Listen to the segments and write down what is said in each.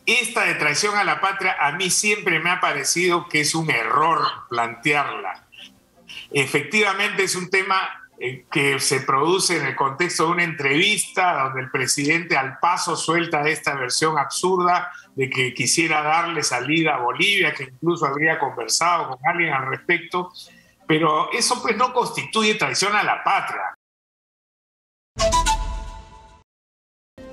esta de traición a la patria a mí siempre me ha parecido que es un error plantearla. Efectivamente es un tema que se produce en el contexto de una entrevista donde el presidente al paso suelta esta versión absurda de que quisiera darle salida a Bolivia, que incluso habría conversado con alguien al respecto, pero eso pues no constituye traición a la patria.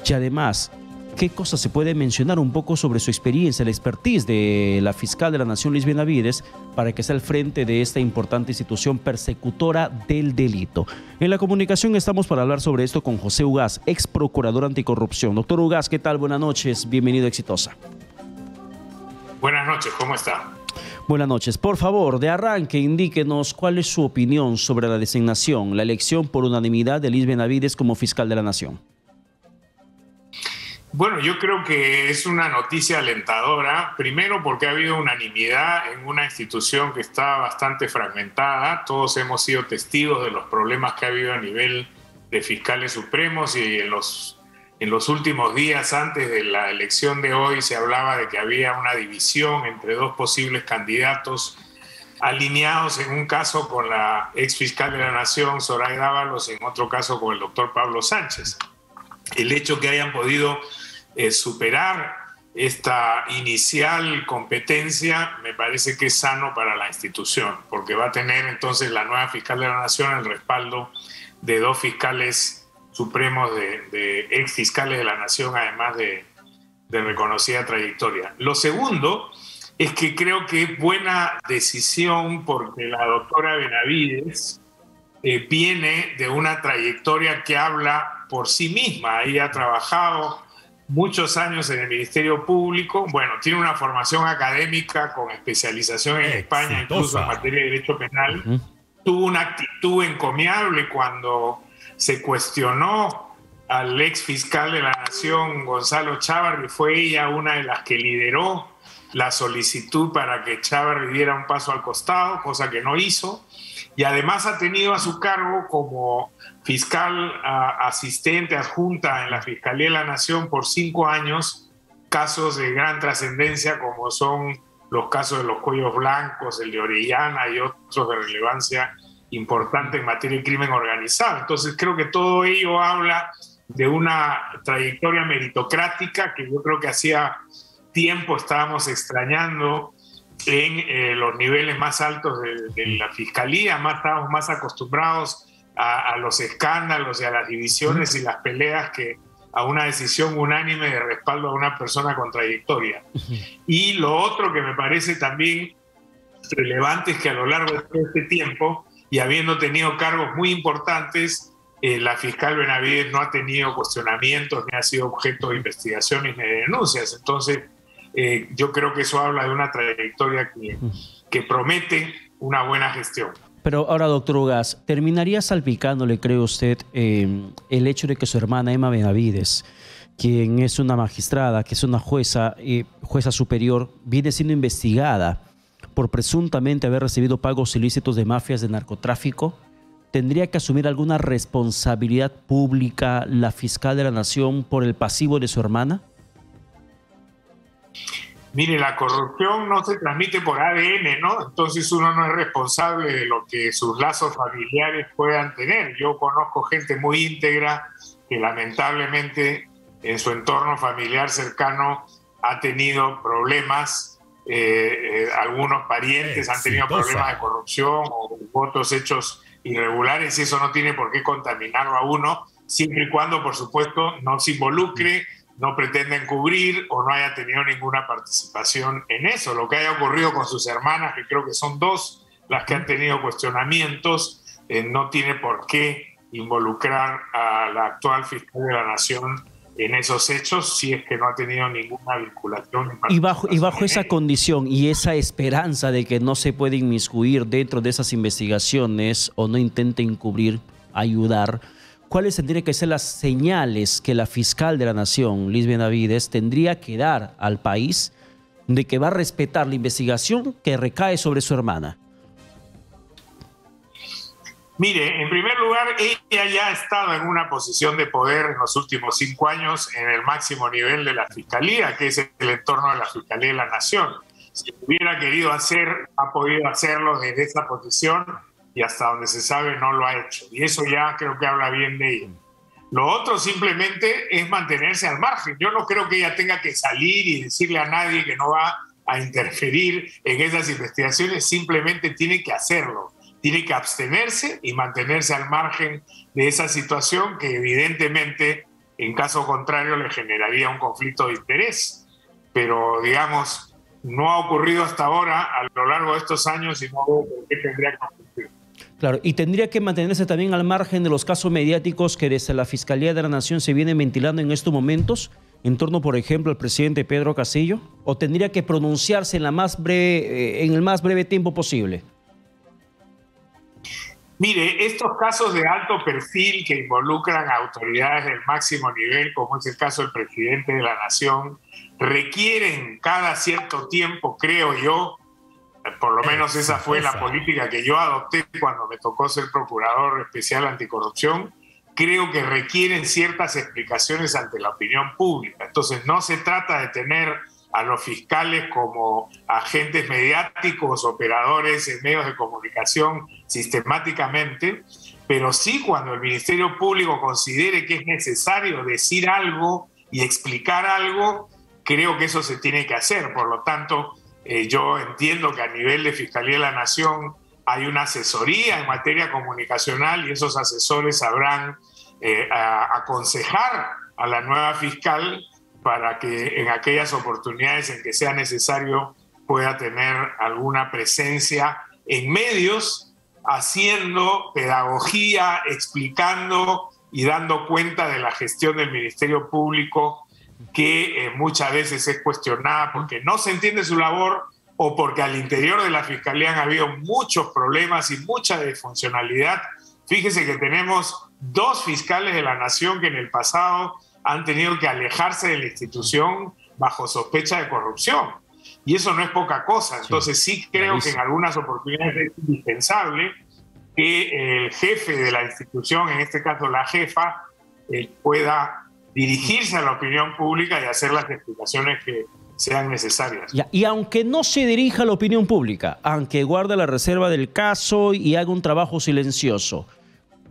Y además, ¿qué cosas se puede mencionar un poco sobre su experiencia, la expertise de la fiscal de la Nación, Liz Benavides, para que sea al frente de esta importante institución persecutora del delito? En la comunicación estamos para hablar sobre esto con José Ugaz, ex procurador anticorrupción. Doctor Ugaz, ¿qué tal? Buenas noches, bienvenido a Exitosa. Buenas noches, ¿cómo está? Buenas noches. Por favor, de arranque, indíquenos cuál es su opinión sobre la designación, la elección por unanimidad de Liz Benavides como fiscal de la Nación. Bueno, yo creo que es una noticia alentadora, primero porque ha habido unanimidad en una institución que está bastante fragmentada. Todos hemos sido testigos de los problemas que ha habido a nivel de fiscales supremos y en los últimos días antes de la elección de hoy se hablaba de que había una división entre dos posibles candidatos alineados en un caso con la ex fiscal de la Nación, Zoraida Ábalos, y en otro caso con el doctor Pablo Sánchez. El hecho que hayan podido superar esta inicial competencia me parece que es sano para la institución, porque va a tener entonces la nueva fiscal de la Nación el respaldo de dos fiscales supremos de ex fiscales de la Nación, además de reconocida trayectoria. Lo segundo es que creo que es buena decisión porque la doctora Benavides viene de una trayectoria que habla por sí misma. Ella ha trabajado muchos años en el Ministerio Público, bueno, tiene una formación académica con especialización en España, incluso en materia de derecho penal. Tuvo una actitud encomiable cuando se cuestionó al ex fiscal de la Nación, Gonzalo Chávarri. Fue ella una de las que lideró la solicitud para que Chávarri diera un paso al costado, cosa que no hizo. Y además ha tenido a su cargo como fiscal asistente adjunta en la Fiscalía de la Nación por 5 años casos de gran trascendencia como son los casos de los cuellos blancos, el de Orellana y otros de relevancia importante en materia de crimen organizado. Entonces creo que todo ello habla de una trayectoria meritocrática que yo creo que hacía tiempo estábamos extrañando en los niveles más altos de la Fiscalía. Estábamos más acostumbrados a los escándalos y a las divisiones y las peleas que a una decisión unánime de respaldo a una persona con trayectoria. Y lo otro que me parece también relevante es que a lo largo de todo este tiempo, y habiendo tenido cargos muy importantes, la fiscal Benavides no ha tenido cuestionamientos, ni ha sido objeto de investigaciones ni de denuncias. Entonces, yo creo que eso habla de una trayectoria que promete una buena gestión. Pero ahora, doctor Ugaz, ¿terminaría salpicándole, cree usted, el hecho de que su hermana Emma Benavides, quien es una magistrada, que es una jueza superior, viene siendo investigada por presuntamente haber recibido pagos ilícitos de mafias de narcotráfico? ¿Tendría que asumir alguna responsabilidad pública la fiscal de la Nación por el pasivo de su hermana? Mire, la corrupción no se transmite por ADN, ¿no? Entonces uno no es responsable de lo que sus lazos familiares puedan tener. Yo conozco gente muy íntegra que lamentablemente en su entorno familiar cercano ha tenido problemas. Algunos parientes han tenido problemas de corrupción o otros hechos irregulares, y eso no tiene por qué contaminarlo a uno, siempre y cuando, por supuesto, no se involucre, no pretenda encubrir o no haya tenido ninguna participación en eso. Lo que haya ocurrido con sus hermanas, que creo que son dos las que han tenido cuestionamientos, no tiene por qué involucrar a la actual fiscal de la Nación en esos hechos, si es que no ha tenido ninguna vinculación. Y bajo esa condición y esa esperanza de que no se puede inmiscuir dentro de esas investigaciones o no intente encubrir, ayudar, ¿cuáles tendrían que ser las señales que la fiscal de la Nación, Liz Benavides, tendría que dar al país de que va a respetar la investigación que recae sobre su hermana? Mire, en primer lugar, ella ya ha estado en una posición de poder en los últimos 5 años en el máximo nivel de la Fiscalía, que es el entorno de la Fiscalía de la Nación. Si hubiera querido hacer, ha podido hacerlo desde esa posición y hasta donde se sabe no lo ha hecho. Y eso ya creo que habla bien de ella. Lo otro simplemente es mantenerse al margen. Yo no creo que ella tenga que salir y decirle a nadie que no va a interferir en esas investigaciones, simplemente tiene que hacerlo. Tiene que abstenerse y mantenerse al margen de esa situación que evidentemente, en caso contrario, le generaría un conflicto de interés. Pero, digamos, no ha ocurrido hasta ahora a lo largo de estos años y no veo por qué tendría que ocurrir. Claro, y tendría que mantenerse también al margen de los casos mediáticos que desde la Fiscalía de la Nación se vienen ventilando en estos momentos, en torno, por ejemplo, al presidente Pedro Castillo, o tendría que pronunciarse en el más breve tiempo posible. Mire, estos casos de alto perfil que involucran a autoridades del máximo nivel, como es el caso del presidente de la Nación, requieren cada cierto tiempo, creo yo, por lo menos esa fue la política que yo adopté cuando me tocó ser procurador especial anticorrupción, creo que requieren ciertas explicaciones ante la opinión pública. Entonces no se trata de tener a los fiscales como agentes mediáticos, operadores en medios de comunicación sistemáticamente, pero sí cuando el Ministerio Público considere que es necesario decir algo y explicar algo, creo que eso se tiene que hacer. Por lo tanto, yo entiendo que a nivel de Fiscalía de la Nación hay una asesoría en materia comunicacional y esos asesores sabrán aconsejar a la nueva fiscal para que en aquellas oportunidades en que sea necesario pueda tener alguna presencia en medios, haciendo pedagogía, explicando y dando cuenta de la gestión del Ministerio Público, que muchas veces es cuestionada porque no se entiende su labor o porque al interior de la Fiscalía han habido muchos problemas y mucha disfuncionalidad. Fíjese que tenemos 2 fiscales de la Nación que en el pasado han tenido que alejarse de la institución bajo sospecha de corrupción. Y eso no es poca cosa. Entonces sí creo que en algunas oportunidades es indispensable que el jefe de la institución, en este caso la jefa, pueda dirigirse a la opinión pública y hacer las explicaciones que sean necesarias. Y aunque no se dirija a la opinión pública, aunque guarde la reserva del caso y haga un trabajo silencioso,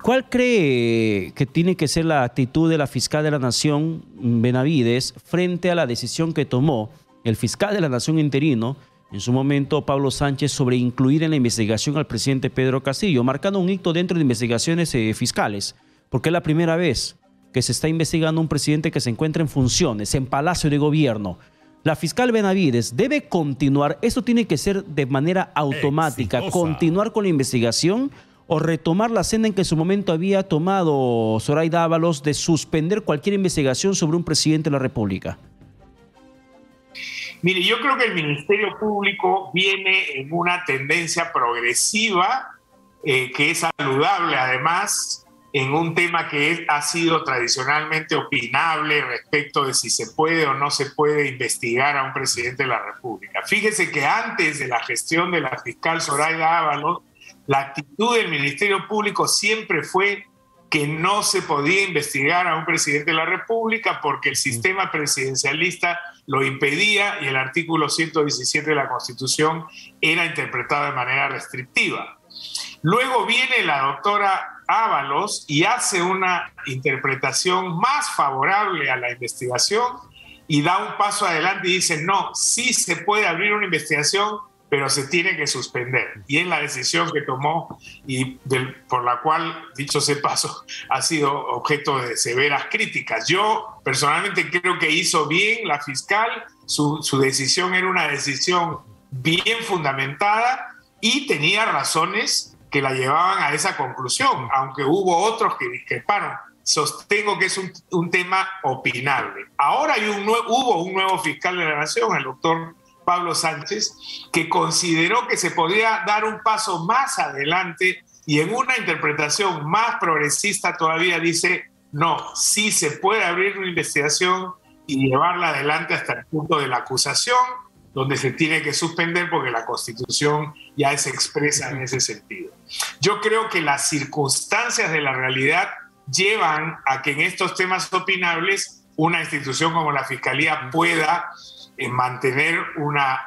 ¿cuál cree que tiene que ser la actitud de la fiscal de la Nación, Benavides, frente a la decisión que tomó el fiscal de la Nación interino, en su momento Pablo Sánchez, sobre incluir en la investigación al presidente Pedro Castillo, marcando un hito dentro de investigaciones fiscales? Porque es la primera vez que se está investigando a un presidente que se encuentra en funciones, en Palacio de Gobierno. La fiscal Benavides debe continuar, esto tiene que ser de manera automática, continuar con la investigación o retomar la senda en que en su momento había tomado Zoraida Ábalos de suspender cualquier investigación sobre un presidente de la República. Mire, yo creo que el Ministerio Público viene en una tendencia progresiva, que es saludable además, en un tema que ha sido tradicionalmente opinable respecto de si se puede o no se puede investigar a un presidente de la República. Fíjese que antes de la gestión de la fiscal Zoraida Ábalos, la actitud del Ministerio Público siempre fue que no se podía investigar a un presidente de la República porque el sistema presidencialista lo impedía y el artículo 117 de la Constitución era interpretado de manera restrictiva. Luego viene la doctora Ábalos y hace una interpretación más favorable a la investigación y da un paso adelante y dice, no, sí se puede abrir una investigación, pero se tiene que suspender. Y es la decisión que tomó y por la cual, dicho sea paso, ha sido objeto de severas críticas. Yo personalmente creo que hizo bien la fiscal, su decisión era una decisión bien fundamentada y tenía razones que la llevaban a esa conclusión, aunque hubo otros que discreparon. Sostengo que es un tema opinable. Ahora hubo un nuevo fiscal de la Nación, el doctor Pablo Sánchez, que consideró que se podía dar un paso más adelante y en una interpretación más progresista todavía dice, no, sí se puede abrir una investigación y llevarla adelante hasta el punto de la acusación donde se tiene que suspender porque la Constitución ya se expresa en ese sentido. Yo creo que las circunstancias de la realidad llevan a que en estos temas opinables una institución como la Fiscalía pueda mantener una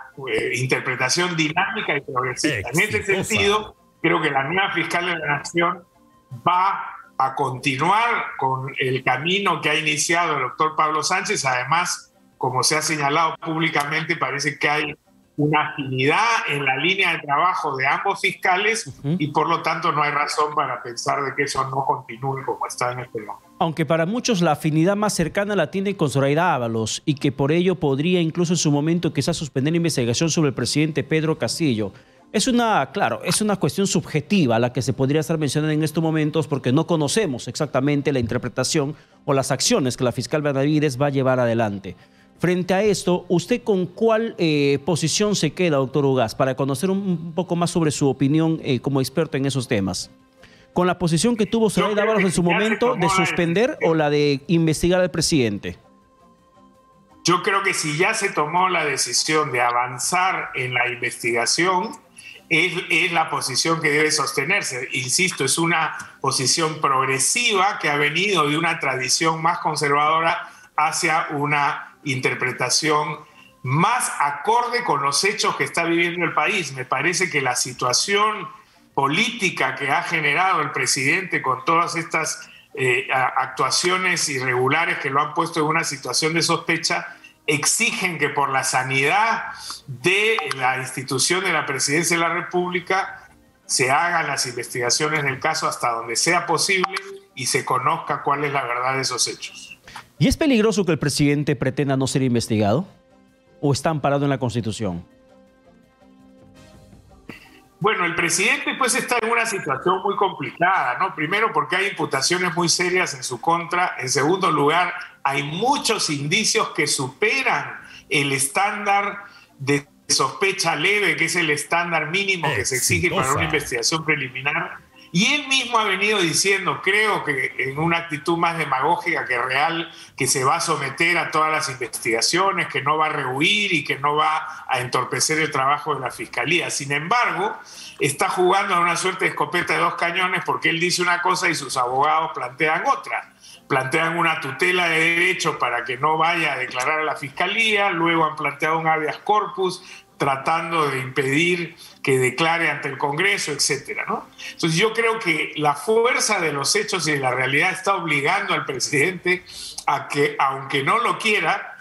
interpretación dinámica y progresista. En este sentido, creo que la nueva fiscal de la Nación va a continuar con el camino que ha iniciado el doctor Pablo Sánchez. Además, como se ha señalado públicamente, parece que hay una afinidad en la línea de trabajo de ambos fiscales y por lo tanto no hay razón para pensar de que eso no continúe como está en este momento. Aunque para muchos la afinidad más cercana la tiene con Zoraida Ábalos y que por ello podría incluso en su momento quizás suspender la investigación sobre el presidente Pedro Castillo. Es una cuestión subjetiva la que se podría estar mencionando en estos momentos porque no conocemos exactamente la interpretación o las acciones que la fiscal Benavides va a llevar adelante. Frente a esto, ¿usted con cuál posición se queda, doctor Ugaz, para conocer un poco más sobre su opinión como experto en esos temas? ¿Con la posición que tuvo Zoraida Ábalos en su momento de suspender o la de investigar al presidente? Yo creo que si ya se tomó la decisión de avanzar en la investigación, es la posición que debe sostenerse. Insisto, es una posición progresiva que ha venido de una tradición más conservadora hacia una interpretación más acorde con los hechos que está viviendo el país. Me parece que la situación política que ha generado el presidente con todas estas actuaciones irregulares que lo han puesto en una situación de sospecha exigen que por la sanidad de la institución de la Presidencia de la República se hagan las investigaciones del caso hasta donde sea posible y se conozca cuál es la verdad de esos hechos. ¿Y es peligroso que el presidente pretenda no ser investigado? ¿O está amparado en la Constitución? Bueno, el presidente pues está en una situación muy complicada, ¿no? Primero porque hay imputaciones muy serias en su contra. En segundo lugar, hay muchos indicios que superan el estándar de sospecha leve, que es el estándar mínimo que se exige para una investigación preliminar. Y él mismo ha venido diciendo, creo que en una actitud más demagógica que real, que se va a someter a todas las investigaciones, que no va a rehuir y que no va a entorpecer el trabajo de la Fiscalía. Sin embargo, está jugando a una suerte de escopeta de dos cañones porque él dice una cosa y sus abogados plantean otra. Plantean una tutela de derechos para que no vaya a declarar a la Fiscalía, luego han planteado un habeas corpus tratando de impedir que declare ante el Congreso, etcétera, ¿no? Entonces yo creo que la fuerza de los hechos y de la realidad está obligando al presidente a que, aunque no lo quiera,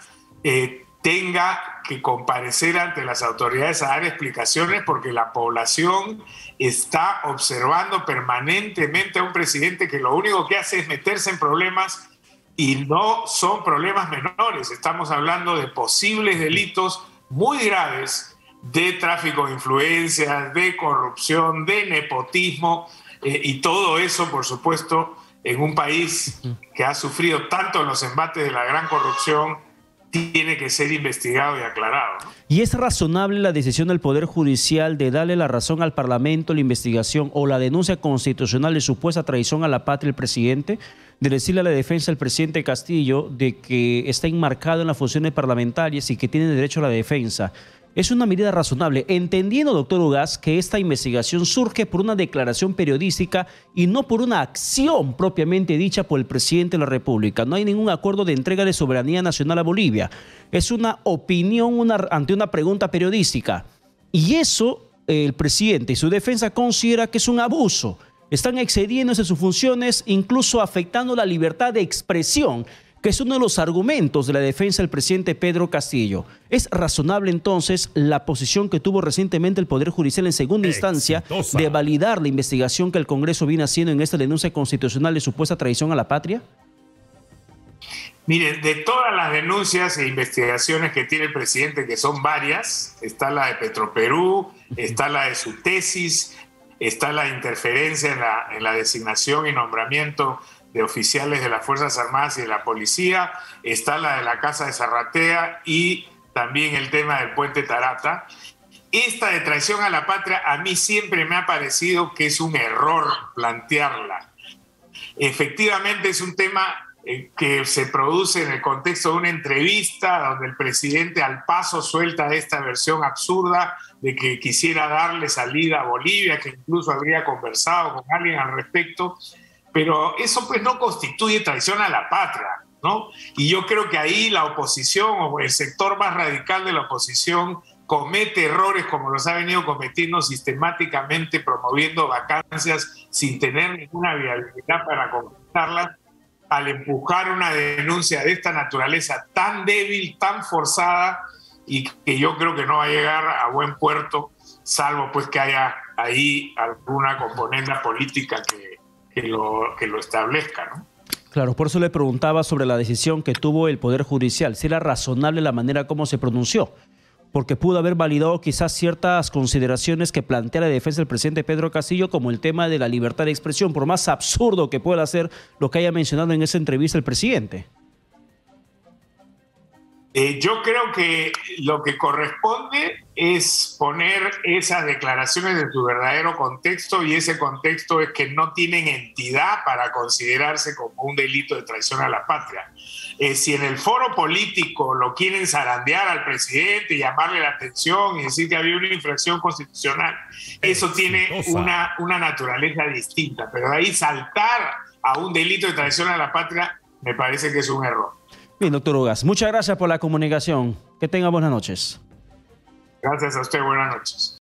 tenga que comparecer ante las autoridades a dar explicaciones porque la población está observando permanentemente a un presidente que lo único que hace es meterse en problemas y no son problemas menores. Estamos hablando de posibles delitos muy graves de tráfico de influencias, de corrupción, de nepotismo y todo eso, por supuesto, en un país que ha sufrido tanto los embates de la gran corrupción, tiene que ser investigado y aclarado, ¿no? ¿Y es razonable la decisión del Poder Judicial de darle la razón al Parlamento, la investigación o la denuncia constitucional de supuesta traición a la patria del presidente? De decirle a la defensa del presidente Castillo de que está enmarcado en las funciones parlamentarias y que tiene derecho a la defensa. Es una medida razonable, entendiendo, doctor Ugaz, que esta investigación surge por una declaración periodística y no por una acción propiamente dicha por el presidente de la República. No hay ningún acuerdo de entrega de soberanía nacional a Bolivia. Es una opinión ante una pregunta periodística. Y eso el presidente y su defensa considera que es un abuso. Están excediéndose sus funciones, incluso afectando la libertad de expresión, que es uno de los argumentos de la defensa del presidente Pedro Castillo. ¿Es razonable entonces la posición que tuvo recientemente el Poder Judicial en segunda instancia de validar la investigación que el Congreso viene haciendo en esta denuncia constitucional de supuesta traición a la patria? Mire, de todas las denuncias e investigaciones que tiene el presidente, que son varias, está la de Petroperú, está la de su tesis, está la interferencia en la designación y nombramiento de oficiales de las Fuerzas Armadas y de la Policía, está la de la Casa de Zarratea y también el tema del Puente Tarata. Esta de traición a la patria a mí siempre me ha parecido que es un error plantearla. Efectivamente es un tema que se produce en el contexto de una entrevista donde el presidente al paso suelta esta versión absurda de que quisiera darle salida a Bolivia, que incluso habría conversado con alguien al respecto, pero eso pues no constituye traición a la patria, ¿no? Y yo creo que ahí la oposición o el sector más radical de la oposición comete errores como los ha venido cometiendo sistemáticamente, promoviendo vacancias sin tener ninguna viabilidad para concretarlas, al empujar una denuncia de esta naturaleza tan débil, tan forzada, y que yo creo que no va a llegar a buen puerto, salvo pues que haya ahí alguna componente política que lo establezca, ¿no? Claro, por eso le preguntaba sobre la decisión que tuvo el Poder Judicial, si era razonable la manera como se pronunció, porque pudo haber validado quizás ciertas consideraciones que plantea la defensa del presidente Pedro Castillo, como el tema de la libertad de expresión, por más absurdo que pueda ser lo que haya mencionado en esa entrevista el presidente. Yo creo que lo que corresponde es poner esas declaraciones en su verdadero contexto, y ese contexto es que no tienen entidad para considerarse como un delito de traición a la patria. Si en el foro político lo quieren zarandear al presidente, llamarle la atención y decir que había una infracción constitucional, eso tiene una naturaleza distinta, pero de ahí saltar a un delito de traición a la patria me parece que es un error. Bien, doctor Ugas, muchas gracias por la comunicación. Que tenga buenas noches. Gracias a usted, buenas noches.